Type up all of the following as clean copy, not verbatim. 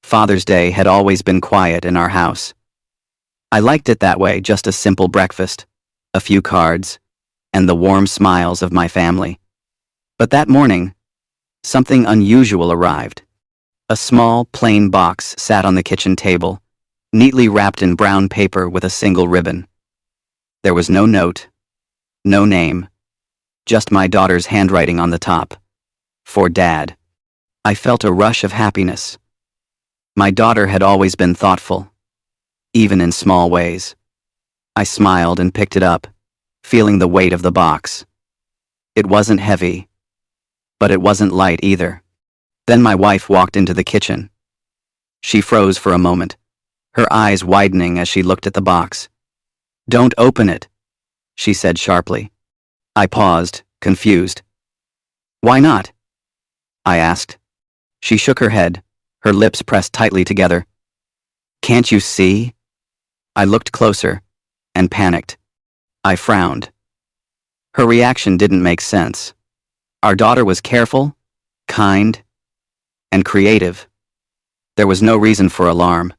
Father's Day had always been quiet in our house. I liked it that way, just a simple breakfast, a few cards, and the warm smiles of my family. But that morning, something unusual arrived. A small, plain box sat on the kitchen table, neatly wrapped in brown paper with a single ribbon. There was no note, no name, just my daughter's handwriting on the top. For Dad. I felt a rush of happiness. My daughter had always been thoughtful, even in small ways. I smiled and picked it up, feeling the weight of the box. It wasn't heavy, but it wasn't light either. Then my wife walked into the kitchen. She froze for a moment, her eyes widening as she looked at the box. "Don't open it," she said sharply. I paused, confused. "Why not?" I asked. She shook her head, her lips pressed tightly together. "Can't you see?" I looked closer and panicked. I frowned. Her reaction didn't make sense. Our daughter was careful, kind, and creative. There was no reason for alarm.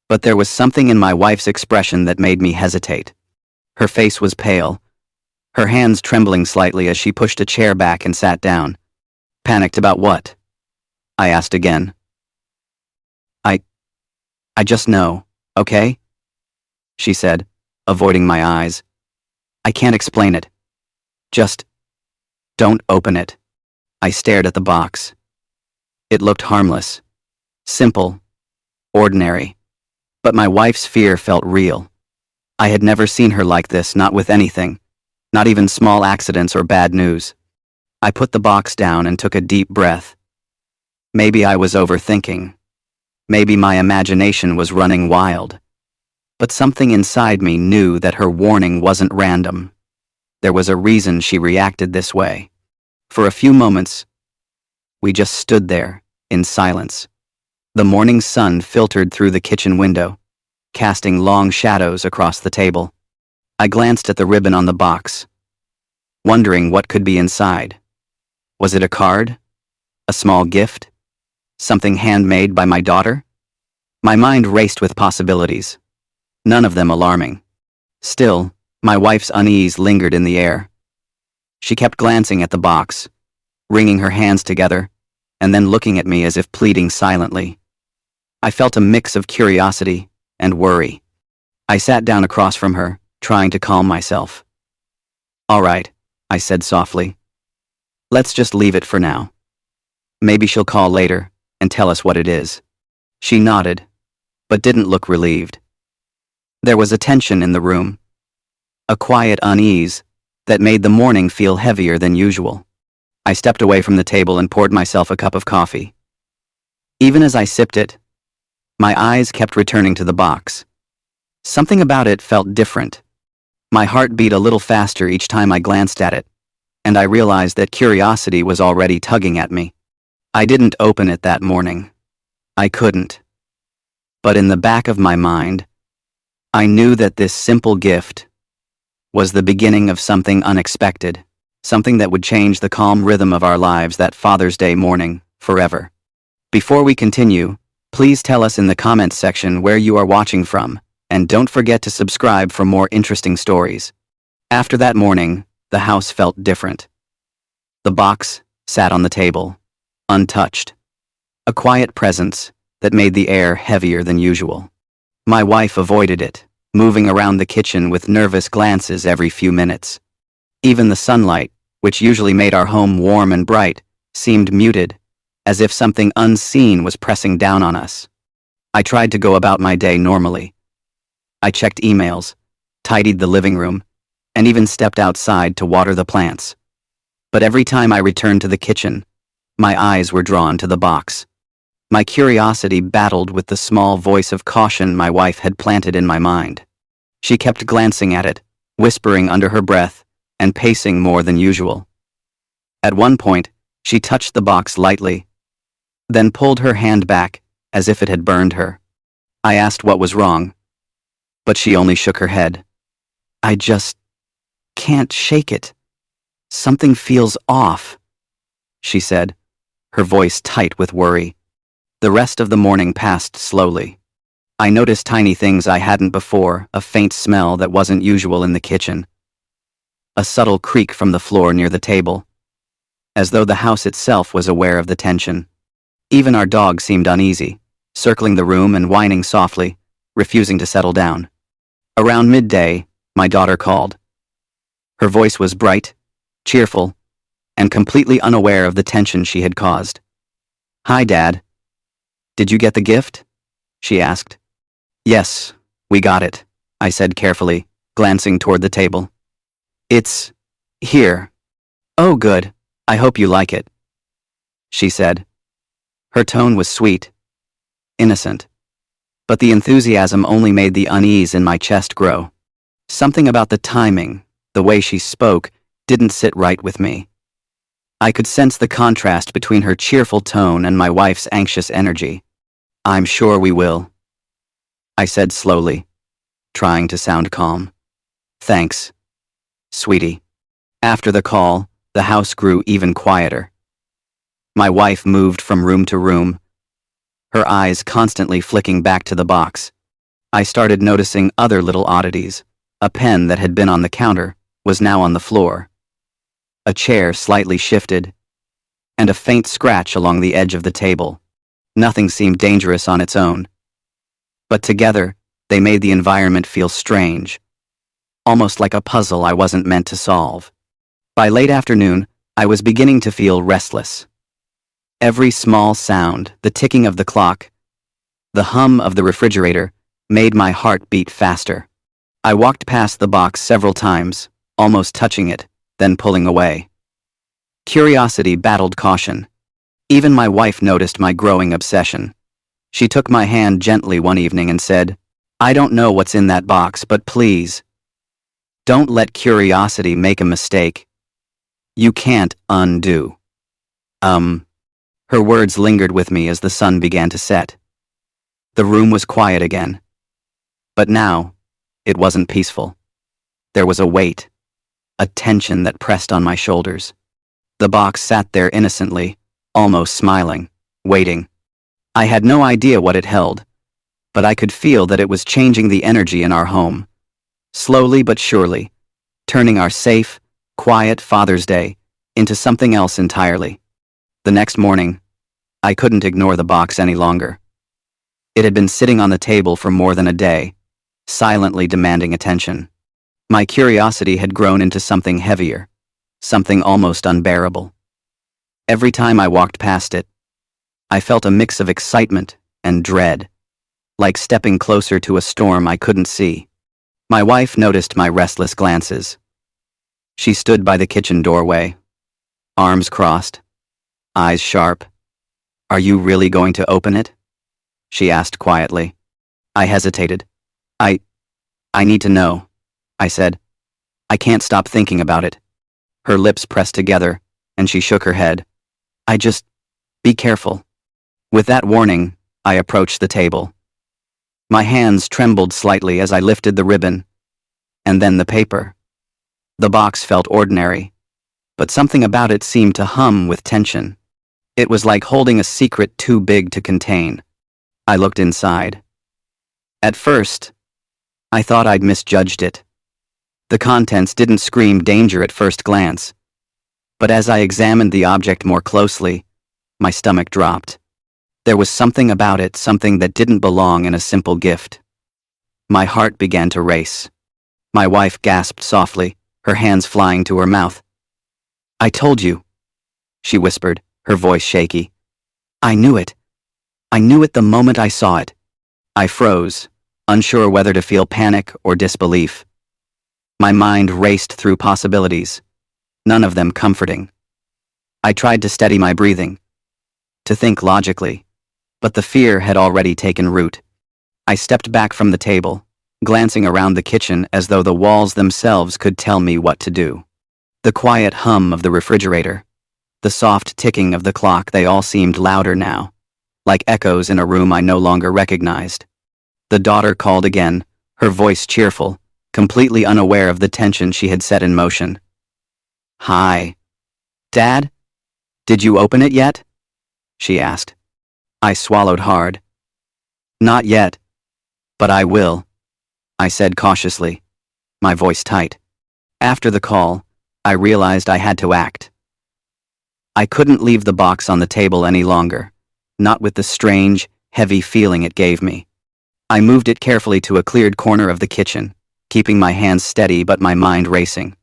But there was something in my wife's expression that made me hesitate. Her face was pale, her hands trembling slightly as she pushed a chair back and sat down. "Panicked about what?" I asked again. I just know, okay?" she said, avoiding my eyes. "I can't explain it. Just don't open it." I stared at the box. It looked harmless, simple, ordinary. But my wife's fear felt real. I had never seen her like this, not with anything, not even small accidents or bad news. I put the box down and took a deep breath. Maybe I was overthinking. Maybe my imagination was running wild. But something inside me knew that her warning wasn't random. There was a reason she reacted this way. For a few moments, we just stood there, in silence. The morning sun filtered through the kitchen window, casting long shadows across the table. I glanced at the ribbon on the box, wondering what could be inside. Was it a card? A small gift? Something handmade by my daughter? My mind raced with possibilities, none of them alarming. Still, my wife's unease lingered in the air. She kept glancing at the box, wringing her hands together, and then looking at me as if pleading silently. I felt a mix of curiosity and worry. I sat down across from her, trying to calm myself. "All right," I said softly. "Let's just leave it for now. Maybe she'll call later and tell us what it is." She nodded, but didn't look relieved. There was a tension in the room, a quiet unease that made the morning feel heavier than usual. I stepped away from the table and poured myself a cup of coffee. Even as I sipped it, my eyes kept returning to the box. Something about it felt different. My heart beat a little faster each time I glanced at it, and I realized that curiosity was already tugging at me. I didn't open it that morning. I couldn't. But in the back of my mind, I knew that this simple gift was the beginning of something unexpected, something that would change the calm rhythm of our lives that Father's Day morning, forever. Before we continue, please tell us in the comments section where you are watching from, and don't forget to subscribe for more interesting stories. After that morning, the house felt different. The box sat on the table, untouched, a quiet presence that made the air heavier than usual. My wife avoided it, moving around the kitchen with nervous glances every few minutes. Even the sunlight, which usually made our home warm and bright, seemed muted, as if something unseen was pressing down on us. I tried to go about my day normally. I checked emails, tidied the living room, and even stepped outside to water the plants. But every time I returned to the kitchen, my eyes were drawn to the box. My curiosity battled with the small voice of caution my wife had planted in my mind. She kept glancing at it, whispering under her breath, and pacing more than usual. At one point, she touched the box lightly, then pulled her hand back as if it had burned her. I asked what was wrong, but she only shook her head. "I just can't shake it. Something feels off," she said, her voice tight with worry. The rest of the morning passed slowly. I noticed tiny things I hadn't before, a faint smell that wasn't usual in the kitchen, a subtle creak from the floor near the table, as though the house itself was aware of the tension. Even our dog seemed uneasy, circling the room and whining softly, refusing to settle down. Around midday, my daughter called. Her voice was bright, cheerful, and completely unaware of the tension she had caused. "Hi, Dad. Did you get the gift?" she asked. "Yes, we got it," I said carefully, glancing toward the table. "It's here." "Oh, good. I hope you like it," she said. Her tone was sweet, innocent, but the enthusiasm only made the unease in my chest grow. Something about the timing, the way she spoke, didn't sit right with me. I could sense the contrast between her cheerful tone and my wife's anxious energy. "I'm sure we will," I said slowly, trying to sound calm. "Thanks, sweetie." After the call, the house grew even quieter. My wife moved from room to room, her eyes constantly flicking back to the box. I started noticing other little oddities. A pen that had been on the counter was now on the floor. A chair slightly shifted, and a faint scratch along the edge of the table. Nothing seemed dangerous on its own, but together, they made the environment feel strange, almost like a puzzle I wasn't meant to solve. By late afternoon, I was beginning to feel restless. Every small sound, the ticking of the clock, the hum of the refrigerator, made my heart beat faster. I walked past the box several times, almost touching it, then pulling away. Curiosity battled caution. Even my wife noticed my growing obsession. She took my hand gently one evening and said, "I don't know what's in that box, but please, don't let curiosity make a mistake. You can't undo." Her words lingered with me as the sun began to set. The room was quiet again. But now, it wasn't peaceful. There was a weight, a tension that pressed on my shoulders. The box sat there innocently, almost smiling, waiting. I had no idea what it held, but I could feel that it was changing the energy in our home. Slowly but surely, turning our safe, quiet Father's Day into something else entirely. The next morning, I couldn't ignore the box any longer. It had been sitting on the table for more than a day, silently demanding attention. My curiosity had grown into something heavier, something almost unbearable. Every time I walked past it, I felt a mix of excitement and dread, like stepping closer to a storm I couldn't see. My wife noticed my restless glances. She stood by the kitchen doorway, arms crossed, eyes sharp. "Are you really going to open it?" she asked quietly. I hesitated. I need to know," I said. "I can't stop thinking about it." Her lips pressed together, and she shook her head. Be careful." With that warning, I approached the table. My hands trembled slightly as I lifted the ribbon, and then the paper. The box felt ordinary, but something about it seemed to hum with tension. It was like holding a secret too big to contain. I looked inside. At first, I thought I'd misjudged it. The contents didn't scream danger at first glance, but as I examined the object more closely, my stomach dropped. There was something about it, something that didn't belong in a simple gift. My heart began to race. My wife gasped softly, her hands flying to her mouth. "I told you," she whispered, her voice shaky. "I knew it. I knew it the moment I saw it." I froze, unsure whether to feel panic or disbelief. My mind raced through possibilities, none of them comforting. I tried to steady my breathing, to think logically, but the fear had already taken root. I stepped back from the table, glancing around the kitchen as though the walls themselves could tell me what to do. The quiet hum of the refrigerator, the soft ticking of the clock, they all seemed louder now, like echoes in a room I no longer recognized. The daughter called again, her voice cheerful, completely unaware of the tension she had set in motion. "Hi. Dad? Did you open it yet?" she asked. I swallowed hard. Not yet, but I will, I said cautiously, my voice tight. After the call, I realized I had to act. I couldn't leave the box on the table any longer, not with the strange, heavy feeling it gave me. I moved it carefully to a cleared corner of the kitchen, keeping my hands steady but my mind racing.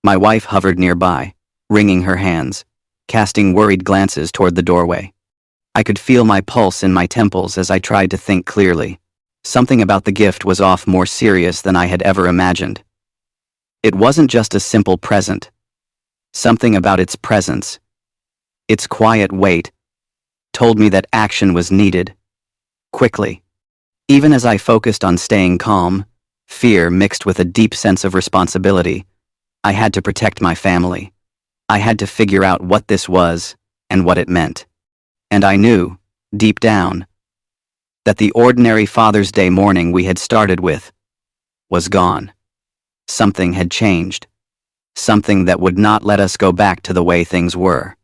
My wife hovered nearby, wringing her hands, casting worried glances toward the doorway. I could feel my pulse in my temples as I tried to think clearly. Something about the gift was off, more serious than I had ever imagined. It wasn't just a simple present. Something about its presence, its quiet weight, told me that action was needed. Quickly. Even as I focused on staying calm, fear mixed with a deep sense of responsibility. I had to protect my family. I had to figure out what this was and what it meant. And I knew, deep down, that the ordinary Father's Day morning we had started with was gone. Something had changed. Something that would not let us go back to the way things were.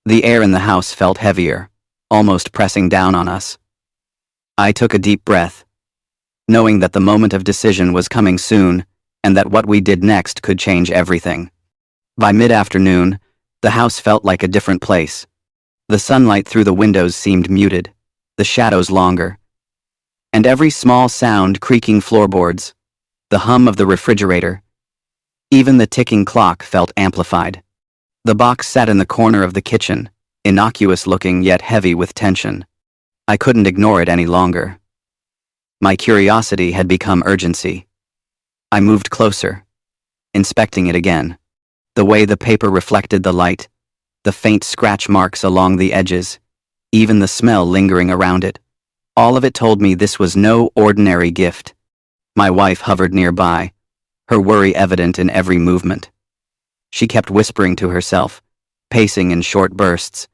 The air in the house felt heavier, almost pressing down on us. I took a deep breath, knowing that the moment of decision was coming soon and that what we did next could change everything. By mid-afternoon, the house felt like a different place. The sunlight through the windows seemed muted, the shadows longer, and every small sound, creaking floorboards, the hum of the refrigerator, even the ticking clock felt amplified. The box sat in the corner of the kitchen, innocuous-looking yet heavy with tension. I couldn't ignore it any longer. My curiosity had become urgency. I moved closer, inspecting it again. The way the paper reflected the light, the faint scratch marks along the edges, even the smell lingering around it. All of it told me this was no ordinary gift. My wife hovered nearby, her worry evident in every movement. She kept whispering to herself, pacing in short bursts,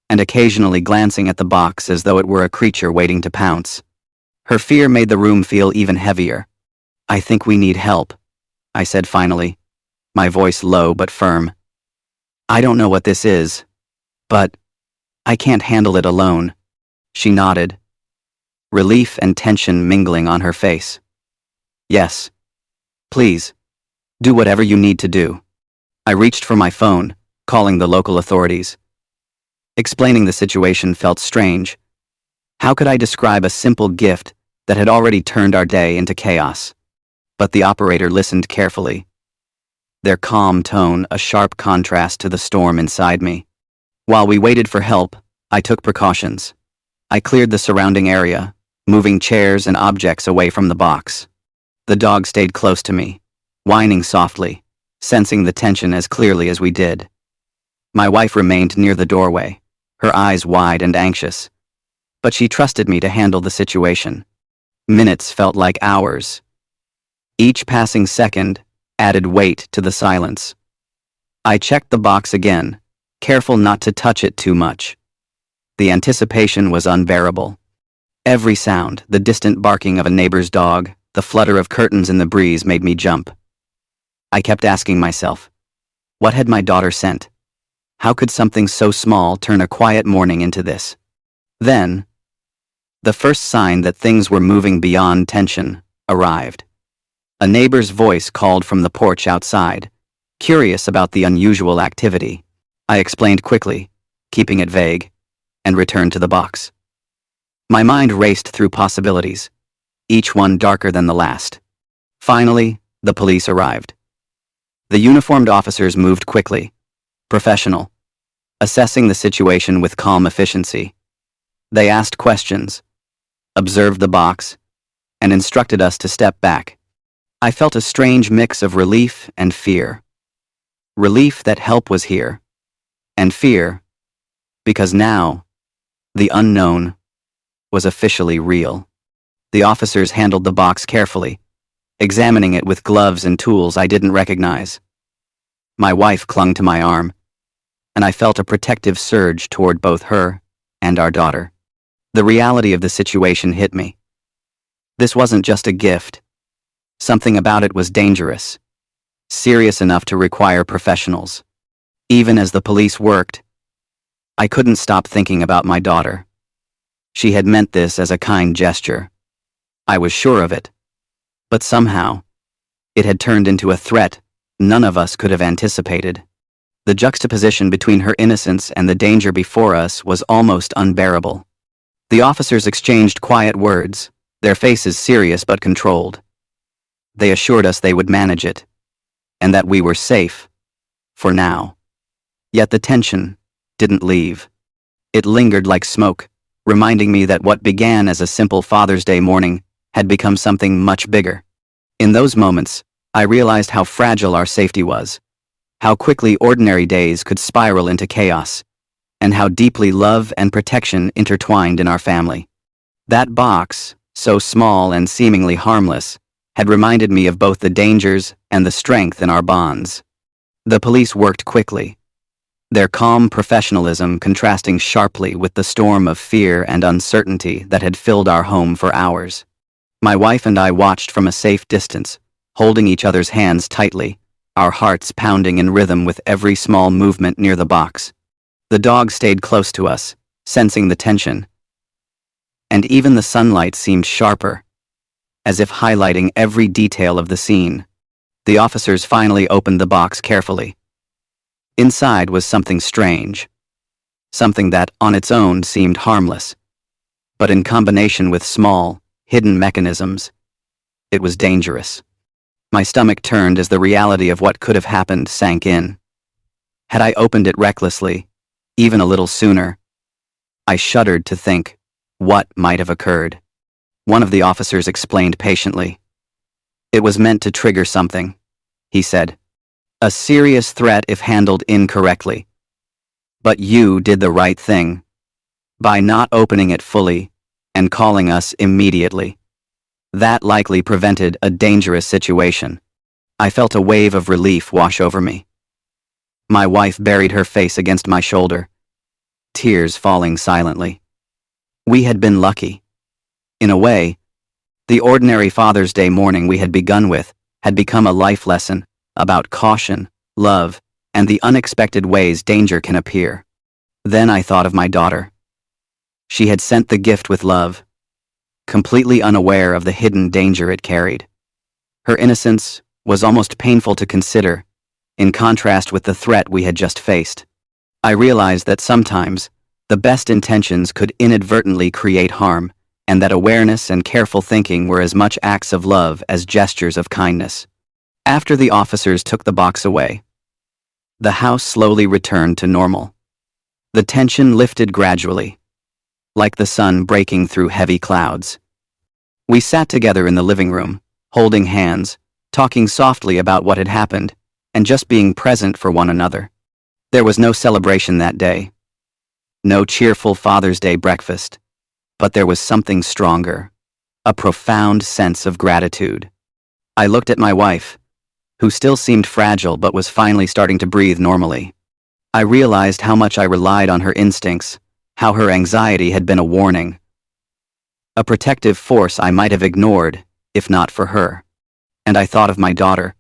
and occasionally glancing at the box as though it were a creature waiting to pounce. Her fear made the room feel even heavier. "I think we need help," I said finally, my voice low but firm. "I don't know what this is, but I can't handle it alone." She nodded, relief and tension mingling on her face. "Yes. Please, do whatever you need to do." I reached for my phone, calling the local authorities. Explaining the situation felt strange. How could I describe a simple gift that had already turned our day into chaos? But the operator listened carefully, their calm tone a sharp contrast to the storm inside me. While we waited for help, I took precautions. I cleared the surrounding area, moving chairs and objects away from the box. The dog stayed close to me, whining softly, sensing the tension as clearly as we did. My wife remained near the doorway, her eyes wide and anxious, but she trusted me to handle the situation. Minutes felt like hours. Each passing second added weight to the silence. I checked the box again, careful not to touch it too much. The anticipation was unbearable. Every sound, the distant barking of a neighbor's dog, the flutter of curtains in the breeze made me jump. I kept asking myself, what had my daughter sent? How could something so small turn a quiet morning into this? Then, the first sign that things were moving beyond tension arrived. A neighbor's voice called from the porch outside, curious about the unusual activity. I explained quickly, keeping it vague, and returned to the box. My mind raced through possibilities, each one darker than the last. Finally, the police arrived. The uniformed officers moved quickly, professional, assessing the situation with calm efficiency. They asked questions, observed the box, and instructed us to step back. I felt a strange mix of relief and fear. Relief that help was here, and fear, because now, the unknown was officially real. The officers handled the box carefully, examining it with gloves and tools I didn't recognize. My wife clung to my arm, and I felt a protective surge toward both her and our daughter. The reality of the situation hit me. This wasn't just a gift. Something about it was dangerous, serious enough to require professionals. Even as the police worked, I couldn't stop thinking about my daughter. She had meant this as a kind gesture. I was sure of it. But somehow, it had turned into a threat none of us could have anticipated. The juxtaposition between her innocence and the danger before us was almost unbearable. The officers exchanged quiet words, their faces serious but controlled. They assured us they would manage it, and that we were safe, for now. Yet the tension didn't leave. It lingered like smoke, reminding me that what began as a simple Father's Day morning had become something much bigger. In those moments, I realized how fragile our safety was, how quickly ordinary days could spiral into chaos, and how deeply love and protection intertwined in our family. That box, so small and seemingly harmless, had reminded me of both the dangers and the strength in our bonds. The police worked quickly, their calm professionalism contrasting sharply with the storm of fear and uncertainty that had filled our home for hours. My wife and I watched from a safe distance, holding each other's hands tightly, our hearts pounding in rhythm with every small movement near the box. The dog stayed close to us, sensing the tension, and even the sunlight seemed sharper, as if highlighting every detail of the scene. The officers finally opened the box carefully. Inside was something strange, something that, on its own, seemed harmless, but in combination with small, hidden mechanisms, it was dangerous. My stomach turned as the reality of what could have happened sank in. Had I opened it recklessly, even a little sooner, I shuddered to think what might have occurred. One of the officers explained patiently. It was meant to trigger something, he said. A serious threat if handled incorrectly. But you did the right thing by not opening it fully and calling us immediately. That likely prevented a dangerous situation. I felt a wave of relief wash over me. My wife buried her face against my shoulder, tears falling silently. We had been lucky. In a way, the ordinary Father's Day morning we had begun with had become a life lesson about caution, love, and the unexpected ways danger can appear. Then I thought of my daughter. She had sent the gift with love, completely unaware of the hidden danger it carried. Her innocence was almost painful to consider, in contrast with the threat we had just faced. I realized that sometimes the best intentions could inadvertently create harm, and that awareness and careful thinking were as much acts of love as gestures of kindness. After the officers took the box away, the house slowly returned to normal. The tension lifted gradually, like the sun breaking through heavy clouds. We sat together in the living room, holding hands, talking softly about what had happened, and just being present for one another. There was no celebration that day, no cheerful Father's Day breakfast, but there was something stronger, a profound sense of gratitude. I looked at my wife, who still seemed fragile but was finally starting to breathe normally. I realized how much I relied on her instincts, how her anxiety had been a warning, a protective force I might have ignored if not for her. And I thought of my daughter,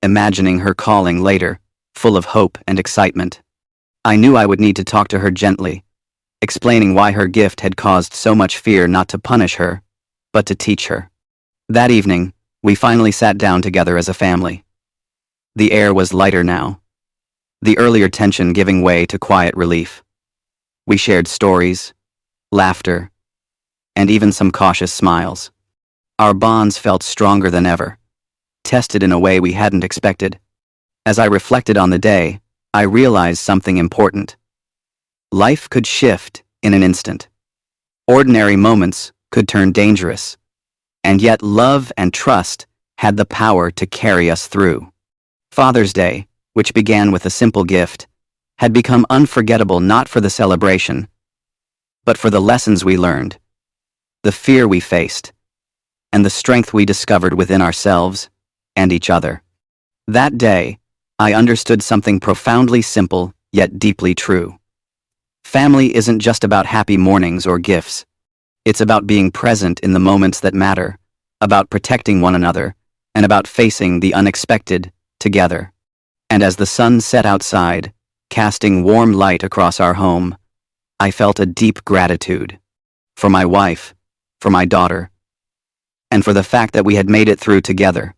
imagining her calling later, full of hope and excitement. I knew I would need to talk to her gently, explaining why her gift had caused so much fear, not to punish her, but to teach her. That evening, we finally sat down together as a family. The air was lighter now, the earlier tension giving way to quiet relief. We shared stories, laughter, and even some cautious smiles. Our bonds felt stronger than ever, tested in a way we hadn't expected. As I reflected on the day, I realized something important. Life could shift in an instant. Ordinary moments could turn dangerous, and yet love and trust had the power to carry us through. Father's Day, which began with a simple gift, had become unforgettable not for the celebration, but for the lessons we learned, the fear we faced, and the strength we discovered within ourselves and each other. That day, I understood something profoundly simple yet deeply true. Family isn't just about happy mornings or gifts. It's about being present in the moments that matter, about protecting one another, and about facing the unexpected together. And as the sun set outside, casting warm light across our home, I felt a deep gratitude for my wife, for my daughter, and for the fact that we had made it through together,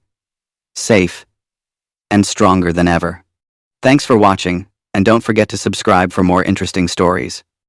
safe and stronger than ever. Thanks for watching, and don't forget to subscribe for more interesting stories.